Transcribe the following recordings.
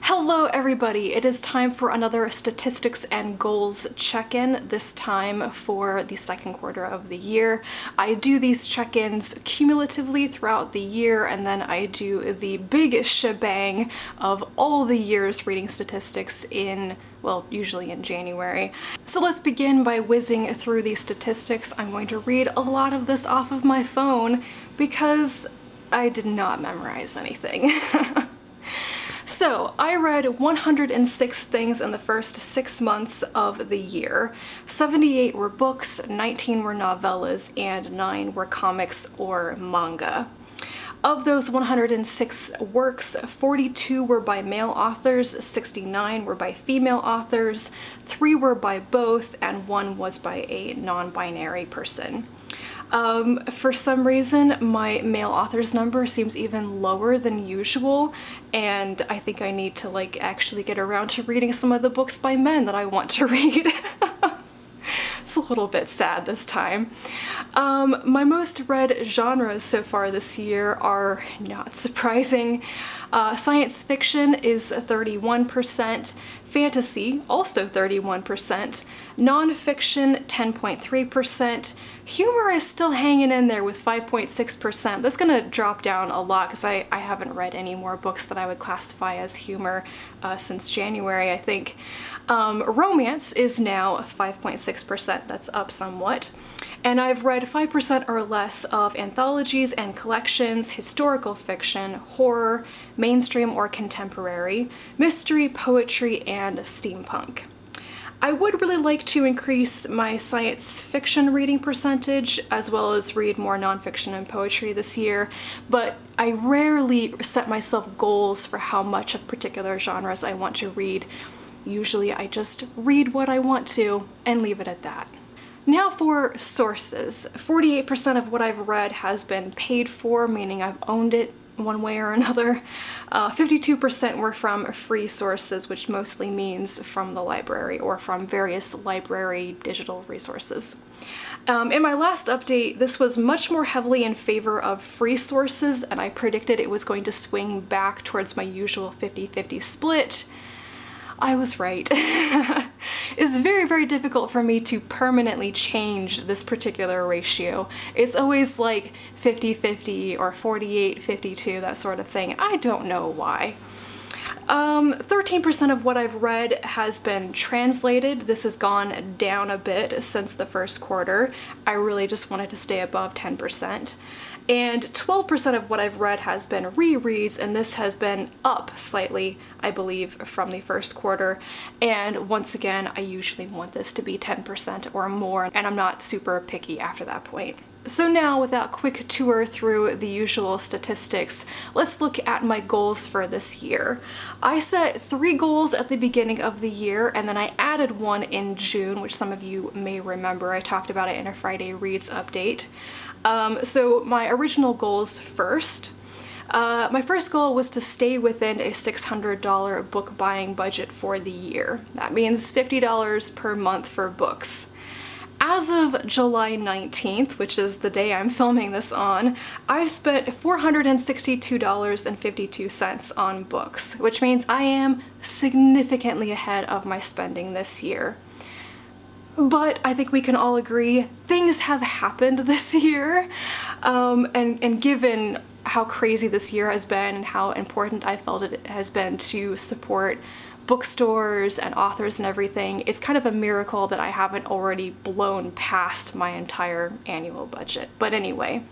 Hello everybody, it is time for another statistics and goals check-in, this time for the second quarter of the year. I do these check-ins cumulatively throughout the year, and then I do the big shebang of all the year's reading statistics in, well, usually in January. So let's begin by whizzing through these statistics. I'm going to read a lot of this off of my phone because I did not memorize anything. So, I read 106 things in the first 6 months of the year. 78 were books, 19 were novellas, and 9 were comics or manga. Of those 106 works, 42 were by male authors, 69 were by female authors, 3 were by both, and 1 was by a non-binary person. For some reason, my male authors number seems even lower than usual, and I think I need to actually get around to reading some of the books by men that I want to read. It's a little bit sad this time. My most read genres so far this year are, not surprising, science fiction is 31%, fantasy also 31%, nonfiction 10.3%, humor is still hanging in there with 5.6%. That's gonna drop down a lot because I haven't read any more books that I would classify as humor since January, I think. Romance is now 5.6%, that's up somewhat. And I've read 5% or less of anthologies and collections, historical fiction, horror, mainstream or contemporary, mystery, poetry, and steampunk. I would really like to increase my science fiction reading percentage, as well as read more nonfiction and poetry this year, but I rarely set myself goals for how much of particular genres I want to read. Usually I just read what I want to and leave it at that. Now for sources. 48% of what I've read has been paid for, meaning I've owned it one way or another. 52% were from free sources, which mostly means from the library or from various library digital resources. In my last update, this was much more heavily in favor of free sources, and I predicted it was going to swing back towards my usual 50-50 split. I was right. It's very, very difficult for me to permanently change this particular ratio. It's always like 50-50 or 48-52, that sort of thing. I don't know why. 13% of what I've read has been translated. This has gone down a bit since the first quarter. I really just wanted to stay above 10%. And 12% of what I've read has been rereads, and this has been up slightly, I believe, from the first quarter. And once again, I usually want this to be 10% or more, and I'm not super picky after that point. So now, with that quick tour through the usual statistics, let's look at my goals for this year. I set 3 goals at the beginning of the year, and then I added one in June, which some of you may remember. I talked about it in a Friday Reads update. So my original goals first. My first goal was to stay within a $600 book buying budget for the year. That means $50 per month for books. As of July 19th, which is the day I'm filming this on, I've spent $462.52 on books, which means I am significantly ahead of my spending this year. But I think we can all agree things have happened this year, and given how crazy this year has been and how important I felt it has been to support bookstores and authors and everything, it's kind of a miracle that I haven't already blown past my entire annual budget. But anyway,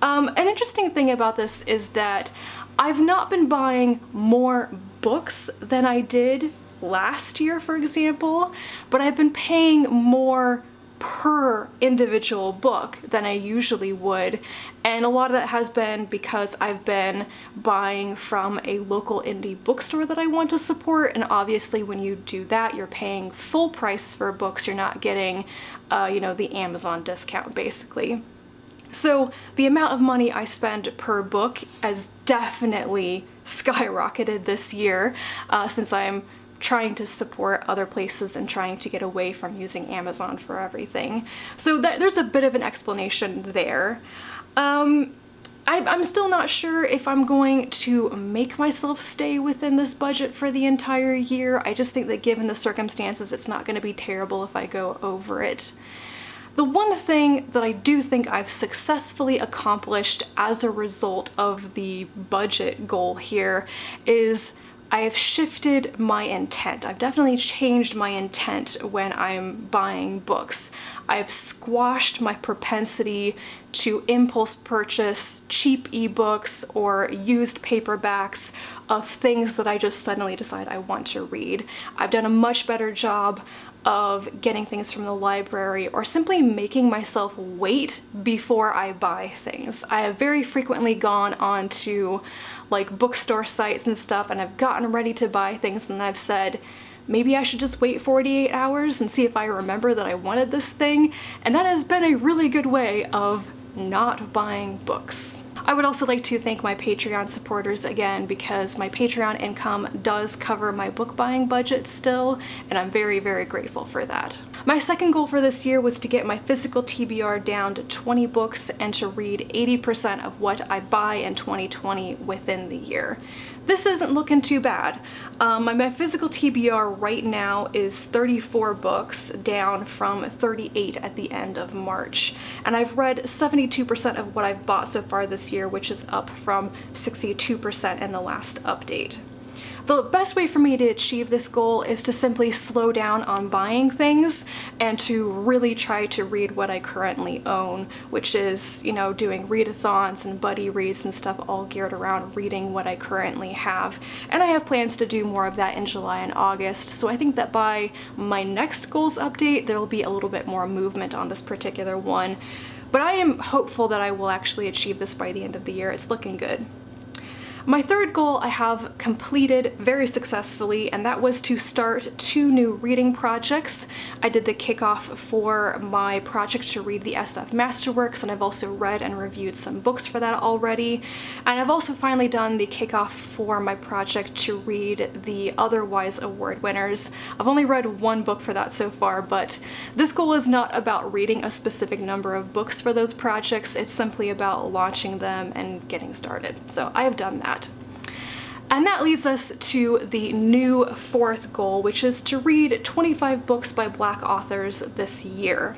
an interesting thing about this is that I've not been buying more books than I did last year, for example, but I've been paying more per individual book than I usually would, and a lot of that has been because I've been buying from a local indie bookstore that I want to support, and obviously when you do that, you're paying full price for books. You're not getting, the Amazon discount, basically. So the amount of money I spend per book has definitely skyrocketed this year, since I'm trying to support other places and trying to get away from using Amazon for everything. So there's a bit of an explanation there. I'm still not sure if I'm going to make myself stay within this budget for the entire year. I just think that given the circumstances, it's not going to be terrible if I go over it. The one thing that I do think I've successfully accomplished as a result of the budget goal here is I have shifted my intent. I've definitely changed my intent when I'm buying books. I've squashed my propensity to impulse purchase cheap ebooks or used paperbacks of things that I just suddenly decide I want to read. I've done a much better job of getting things from the library or simply making myself wait before I buy things. I have very frequently gone on to like bookstore sites and stuff, and I've gotten ready to buy things and I've said, maybe I should just wait 48 hours and see if I remember that I wanted this thing, and that has been a really good way of not buying books. I would also like to thank my Patreon supporters again, because my Patreon income does cover my book buying budget still, and I'm very, very grateful for that. My second goal for this year was to get my physical TBR down to 20 books and to read 80% of what I buy in 2020 within the year. This isn't looking too bad. My physical TBR right now is 34 books, down from 38 at the end of March. And I've read 72% of what I've bought so far this year, which is up from 62% in the last update. The best way for me to achieve this goal is to simply slow down on buying things and to really try to read what I currently own, which is, doing readathons and buddy reads and stuff all geared around reading what I currently have. And I have plans to do more of that in July and August, so I think that by my next goals update, there will be a little bit more movement on this particular one. But I am hopeful that I will actually achieve this by the end of the year. It's looking good. My third goal I have completed very successfully, and that was to start 2 new reading projects. I did the kickoff for my project to read the SF Masterworks, and I've also read and reviewed some books for that already. And I've also finally done the kickoff for my project to read the Otherwise Award winners. I've only read 1 book for that so far, but this goal is not about reading a specific number of books for those projects. It's simply about launching them and getting started. So I have done that. And that leads us to the new 4th goal, which is to read 25 books by Black authors this year.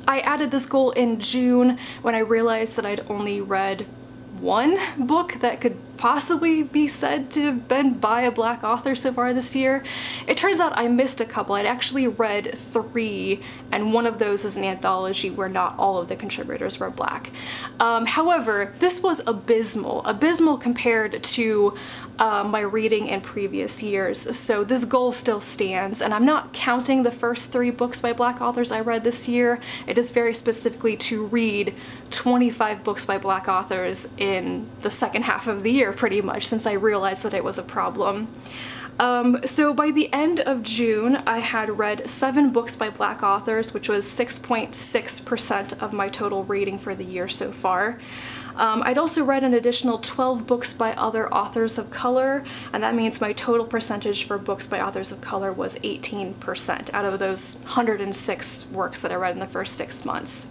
I added this goal in June when I realized that I'd only read 1 book that could possibly be said to have been by a Black author so far this year. It turns out I missed a couple. I'd actually read 3, and one of those is an anthology where not all of the contributors were Black. However, this was abysmal compared to my reading in previous years, so this goal still stands, and I'm not counting the first 3 books by Black authors I read this year. It is very specifically to read 25 books by Black authors in the second half of the year, pretty much, since I realized that it was a problem. So by the end of June, I had read 7 books by Black authors, which was 6.6% of my total reading for the year so far. I'd also read an additional 12 books by other authors of color, and that means my total percentage for books by authors of color was 18% out of those 106 works that I read in the first 6 months.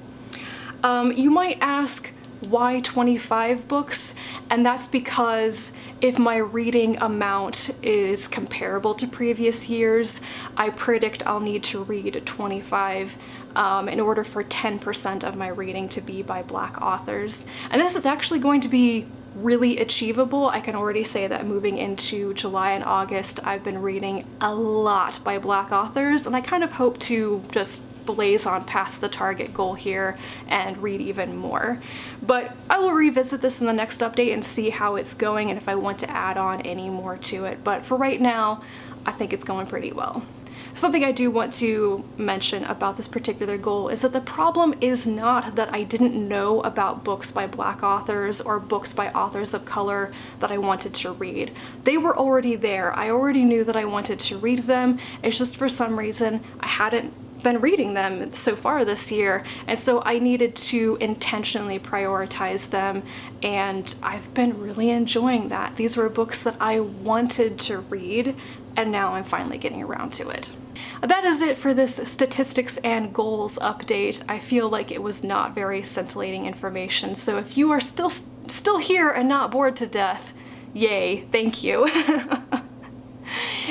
You might ask, why 25 books? And that's because if my reading amount is comparable to previous years, I predict I'll need to read 25 in order for 10% of my reading to be by Black authors. And this is actually going to be really achievable. I can already say that moving into July and August, I've been reading a lot by Black authors, and I kind of hope to just blaze on past the target goal here and read even more. But I will revisit this in the next update and see how it's going and if I want to add on any more to it. But for right now, I think it's going pretty well. Something I do want to mention about this particular goal is that the problem is not that I didn't know about books by Black authors or books by authors of color that I wanted to read. They were already there. I already knew that I wanted to read them. It's just for some reason I hadn't been reading them so far this year, and so I needed to intentionally prioritize them, and I've been really enjoying that. These were books that I wanted to read, and now I'm finally getting around to it. That is it for this statistics and goals update. I feel like it was not very scintillating information, so if you are still still here and not bored to death. Yay, thank you.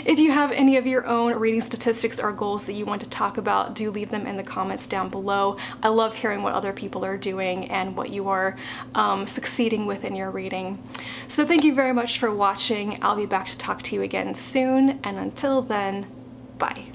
If you have any of your own reading statistics or goals that you want to talk about, do leave them in the comments down below. I love hearing what other people are doing and what you are succeeding with in your reading. So thank you very much for watching. I'll be back to talk to you again soon, and until then, bye.